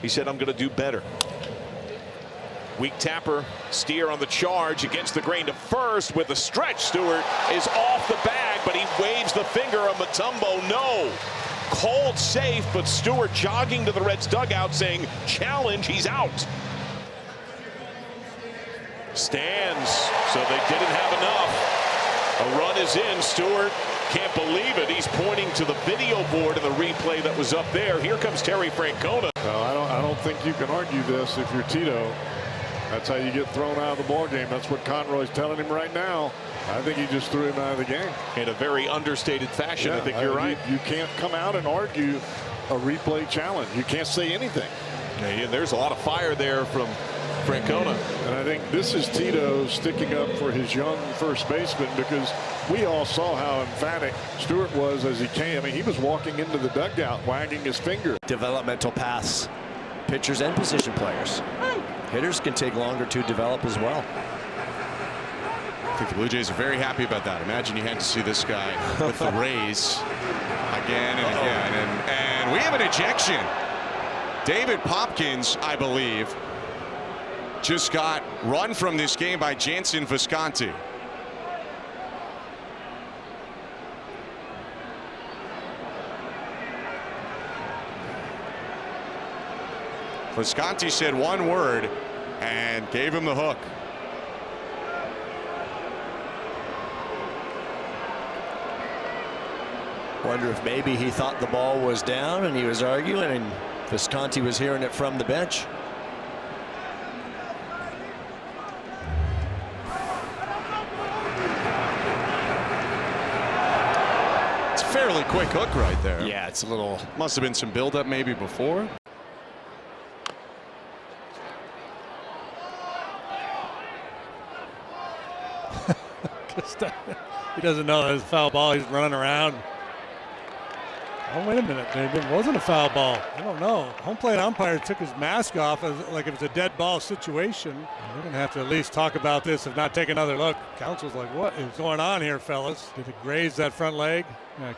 He said, I'm going to do better. Weak tapper, Steer on the charge against the grain to first with a stretch. Stewart is off the bag, but he waves the finger of Mutombo. No. Called safe, but Stewart jogging to the Reds dugout saying, challenge, he's out. Stands, so they didn't have enough. A run is in. Stewart can't believe it. He's pointing to the video board of the replay that was up there. Here comes Terry Francona. No, I don't think you can argue this if you're Tito. That's how you get thrown out of the ball game. That's what Conroy's telling him right now. I think he just threw him out of the game in a very understated fashion. Yeah, I think you're right. You can't come out and argue a replay challenge. You can't say anything. Yeah, there's a lot of fire there from Francona. And I think this is Tito sticking up for his young first baseman, because we all saw how emphatic Stewart was as he came. I mean, he was walking into the dugout wagging his finger. Developmental paths, pitchers and position players. Hitters can take longer to develop as well. I think the Blue Jays are very happy about that. Imagine you had to see this guy with the Rays again and again. And we have an ejection. David Popkins, I believe, just got run from this game by Jansen Visconti. Visconti said one word and gave him the hook. Wonder if maybe he thought the ball was down and he was arguing, and Visconti was hearing it from the bench. It's a fairly quick hook right there. Yeah, it's a little. Must have been some buildup maybe before. He doesn't know it's a foul ball. He's running around. Oh, wait a minute. It wasn't a foul ball. I don't know. Home plate umpire took his mask off as like it was a dead ball situation. We're going to have to at least talk about this, if not take another look. Counsel's like, what is going on here, fellas? Did it graze that front leg?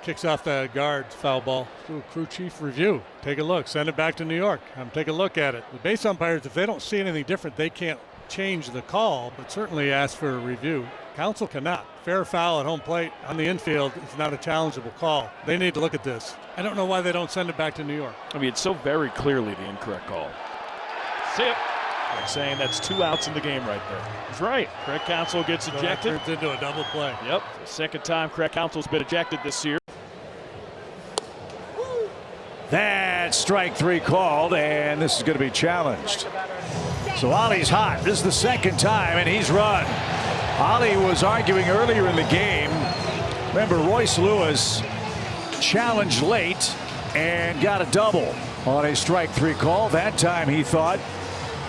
Kicks off the guard. Foul ball. Do a crew chief review. Take a look. Send it back to New York. Take a look at it. The base umpires, if they don't see anything different, they can't change the call, but certainly ask for a review. Counsel cannot. Fair foul at home plate on the infield is not a challengeable call. They need to look at this. I don't know why they don't send it back to New York. I mean, it's so very clearly the incorrect call. See it. Like saying that's 2 outs in the game right there. He's right. Craig Counsell gets ejected. Turns into a double play. Yep. Second time Craig Counsell's been ejected this year. That's strike 3 called, and this is going to be challenged. So Ollie's hot. This is the second time, and he's run. Ollie was arguing earlier in the game. Remember, Royce Lewis challenged late and got a double on a strike 3 call. That time he thought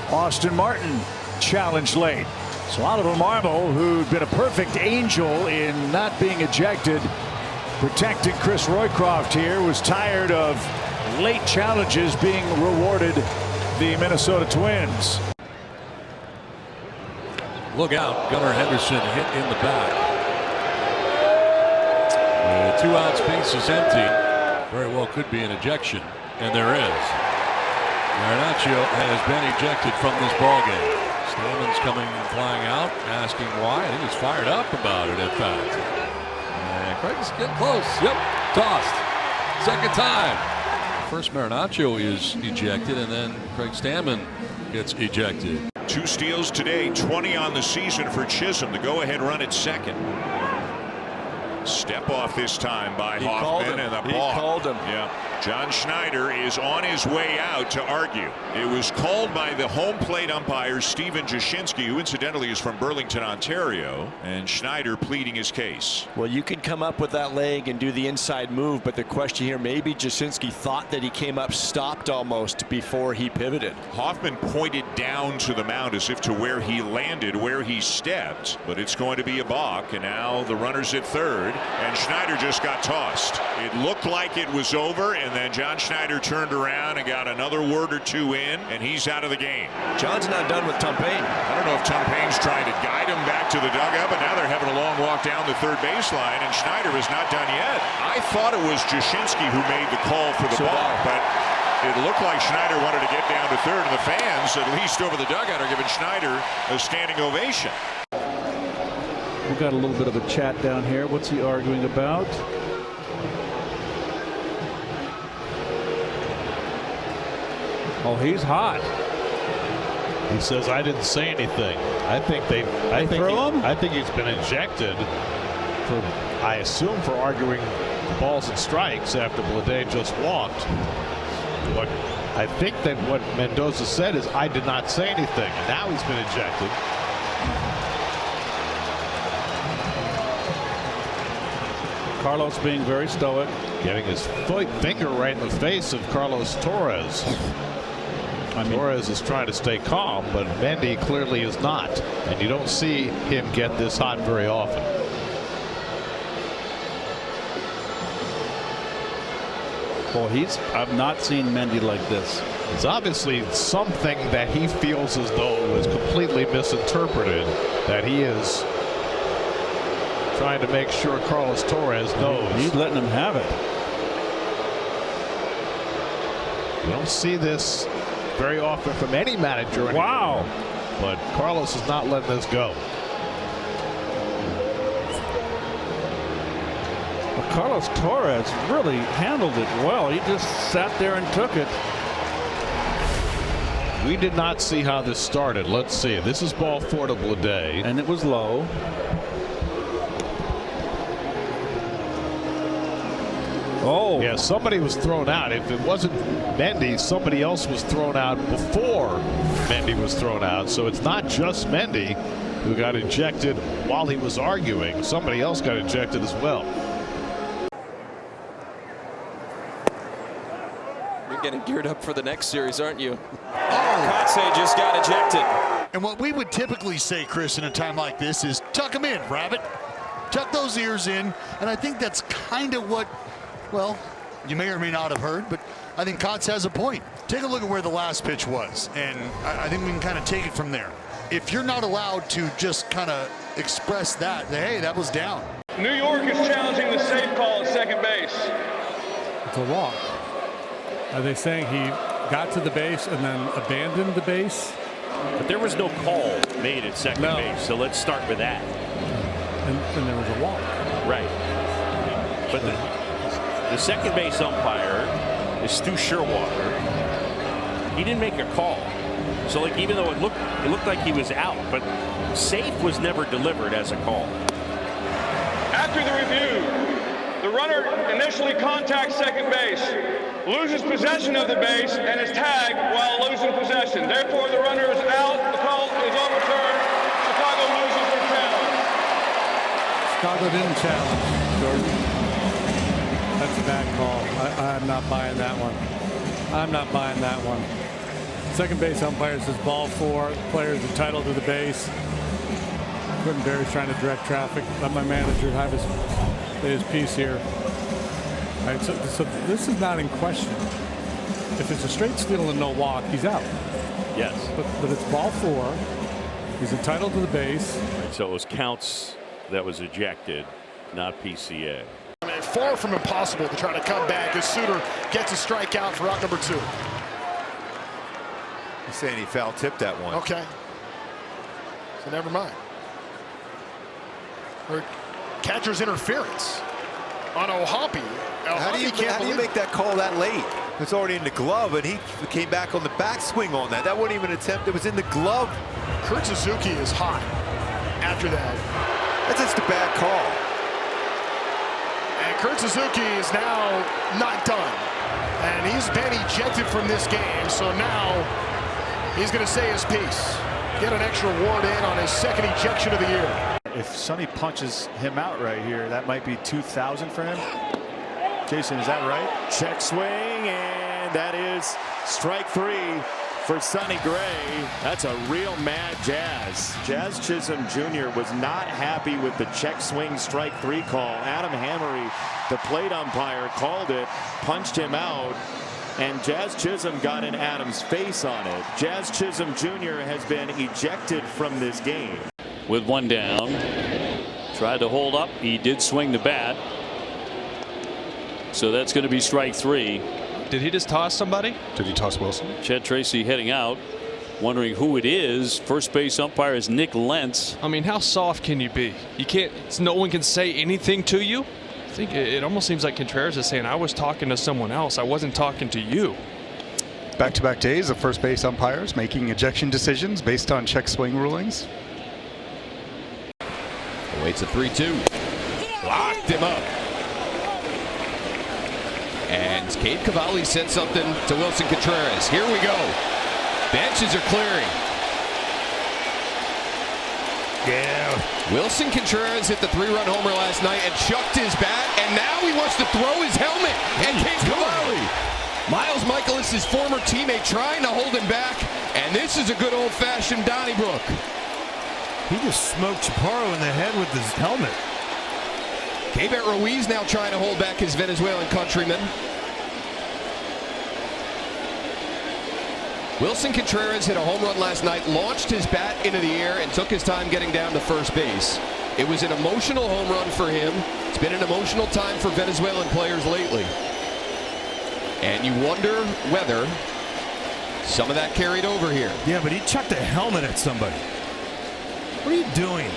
Austin Martin challenged late. So Oliver Marmol, who'd been a perfect angel in not being ejected, protecting Chris Roycroft here, was tired of late challenges being rewarded the Minnesota Twins. Look out, Gunnar Henderson hit in the back. The 2 out space is empty. Very well could be an ejection, and there is. Marinaccio has been ejected from this ballgame. Stammen's coming flying out, asking why. I think he's fired up about it, in fact. And Craig's getting close. Yep, tossed. Second time. First Marinaccio is ejected, and then Craig Stammen gets ejected. 2 steals today, 20 on the season for Chisholm. The go-ahead run at second. Step off this time by Hoffman, and the Balk. He called him. Yeah. John Schneider is on his way out to argue. It was called by the home plate umpire Stephen Jashinsky, who incidentally is from Burlington, Ontario, and Schneider pleading his case. Well, you can come up with that leg and do the inside move, but the question here, maybe Jashinsky thought that he came up stopped almost before he pivoted. Hoffman pointed down to the mound as if to where he landed, where he stepped, but it's going to be a balk, and now the runner's at third, and Schneider just got tossed. It looked like it was over, and then John Schneider turned around and got another word or two in, and he's out of the game. John's not done with Tom Payne. I don't know if Tom Payne's trying to guide him back to the dugout, but now they're having a long walk down the third baseline, and Schneider is not done yet. I thought it was Jashinsky who made the call for the balk, but It looked like Schneider wanted to get down to third, and the fans, at least over the dugout, are giving Schneider a standing ovation. We've got a little bit of a chat down here. What's he arguing about? Oh, he's hot. He says, I didn't say anything. I think he's been ejected for, I assume, for arguing balls and strikes after Blade just walked. But I think that what Mendoza said is, I did not say anything. Now he's been ejected. Carlos being very stoic. Getting his finger right in the face of Carlos Torres. Torres is trying to stay calm, but Mendy clearly is not. And you don't see him get this hot very often. Well, I've not seen Mendy like this. It's obviously something that he feels as though it was completely misinterpreted, that he is trying to make sure Carlos Torres knows. He's letting him have it. You don't see this very often from any manager anymore. Wow. But Carlos is not letting this go. Well, Carlos Torres really handled it well. He just sat there and took it. We did not see how this started. Let's see. This is ball 4 to Blade. And it was low. Oh. Yeah, somebody was thrown out. If it wasn't Mendy, somebody else was thrown out before Mendy was thrown out. So it's not just Mendy who got ejected while he was arguing. Somebody else got ejected as well. You're getting geared up for the next series, aren't you? Kotze just got ejected. And what we would typically say, Chris, in a time like this is tuck him in, Rabbit. Tuck those ears in. And I think that's kind of what, well, you may or may not have heard, but I think Kotz has a point. Take a look at where the last pitch was, and I think we can kind of take it from there. If you're not allowed to just kind of express that, hey, that was down. New York is challenging the safe call at second base. It's a walk. Are they saying he got to the base and then abandoned the base? But there was no call made at second base, so let's start with that. And there was a walk. Right. But the second base umpire is Stu Sherwater. He didn't make a call. So, like, even though it looked like he was out, but safe was never delivered as a call. After the review, the runner initially contacts second base, loses possession of the base, and is tagged while losing possession. Therefore, the runner is out. The call is overturned. Chicago loses their challenge. Chicago didn't challenge, Jordan. That's a bad call. I'm not buying that one. I'm not buying that one. Second base umpire says ball 4. The player is entitled to the base. Quentin Berry's trying to direct traffic. Let my manager have his piece here. All right, so this is not in question. If it's a straight steal and no walk, he's out. Yes. But it's ball 4. He's entitled to the base. Right, so it was Counts that was ejected, not PCA. I mean, far from impossible to try to come back as Suter gets a strikeout for out number 2. He's saying he foul tipped that one. Okay. So never mind. Or catcher's interference on O'Hoppe. How do you make that call that late? It's already in the glove, and he came back on the backswing on that. That wasn't even an attempt. It was in the glove. Kurt Suzuki is hot after that. That's just a bad call. And Kurt Suzuki is now not done. And he's been ejected from this game, so now he's going to say his piece. Get an extra award in on his second ejection of the year. If Sonny punches him out right here, that might be 2,000 for him. Jason, is that right? Check swing, and that is strike 3 for Sonny Gray. That's a real mad Jazz. Jazz Chisholm Jr. was not happy with the check swing strike 3 call. Adam Hammery, the plate umpire, called it, punched him out, and Jazz Chisholm got in Adam's face on it. Jazz Chisholm Jr. has been ejected from this game. With one down, tried to hold up. He did swing the bat. So that's going to be strike 3. Did he just toss somebody? Did he toss Wilson? Chad Tracy heading out, wondering who it is. First base umpire is Nick Lentz. I mean, how soft can you be? You can't. No one can say anything to you. I think it almost seems like Contreras is saying, I was talking to someone else. I wasn't talking to you. Back-to-back days of first base umpires making ejection decisions based on check swing rulings. Waits a 3-2. Locked him up. And Cade Cavalli said something to Wilson Contreras. Here we go. Benches are clearing. Yeah. Wilson Contreras hit the 3-run homer last night and chucked his bat, and now he wants to throw his helmet. And Cade Cavalli, Miles Michaelis' former teammate, trying to hold him back, and this is a good old-fashioned Donnybrook. He just smoked Chaparro in the head with his helmet. Keibert Ruiz now trying to hold back his Venezuelan countryman. Wilson Contreras hit a home run last night, launched his bat into the air, and took his time getting down to first base. It was an emotional home run for him. It's been an emotional time for Venezuelan players lately. And you wonder whether some of that carried over here. Yeah, but he chucked a helmet at somebody. What are you doing?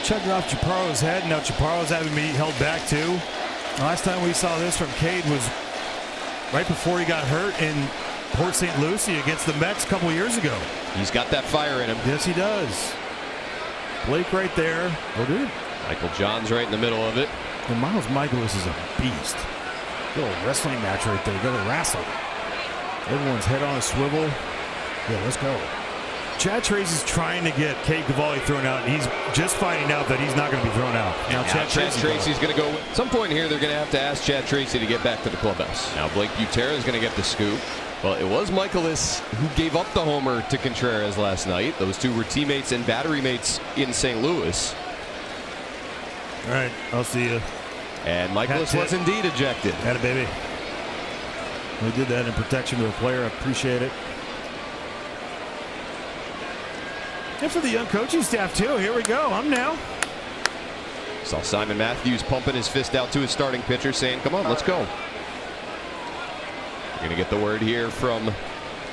Chugged off Chaparro's head. Now Chaparro's having to be held back too. The last time we saw this from Cade was right before he got hurt in Port St. Lucie against the Mets a couple years ago. He's got that fire in him. Yes, he does. Blake right there. Oh, dude. Michael John's right in the middle of it. And Miles Michaelis is a beast. Good old wrestling match right there. Go to wrestle. Everyone's head on a swivel. Yeah, let's go. Chad Tracy's trying to get Cade Cavalli thrown out, and he's just finding out that he's not going to be thrown out. Now Chad Tracy's going to go. At some point here, they're going to have to ask Chad Tracy to get back to the clubhouse. Now Blake Butera is going to get the scoop. Well, it was Michaelis who gave up the homer to Contreras last night. Those two were teammates and battery mates in St. Louis. All right, I'll see you. And Michaelis was indeed ejected. Had it, baby. We did that in protection to a player. I appreciate it. And for the young coaching staff, too. Here we go. I'm now. Saw Simon Matthews pumping his fist out to his starting pitcher, saying, come on, let's go. We're going to get the word here from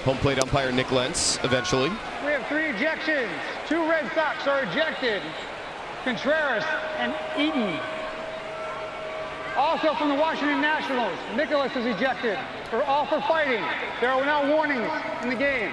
home plate umpire Nick Lentz eventually. We have 3 ejections. 2 Red Sox are ejected. Contreras and Eaton. Also from the Washington Nationals, Nicholas is ejected. All for fighting. There are now warnings in the game.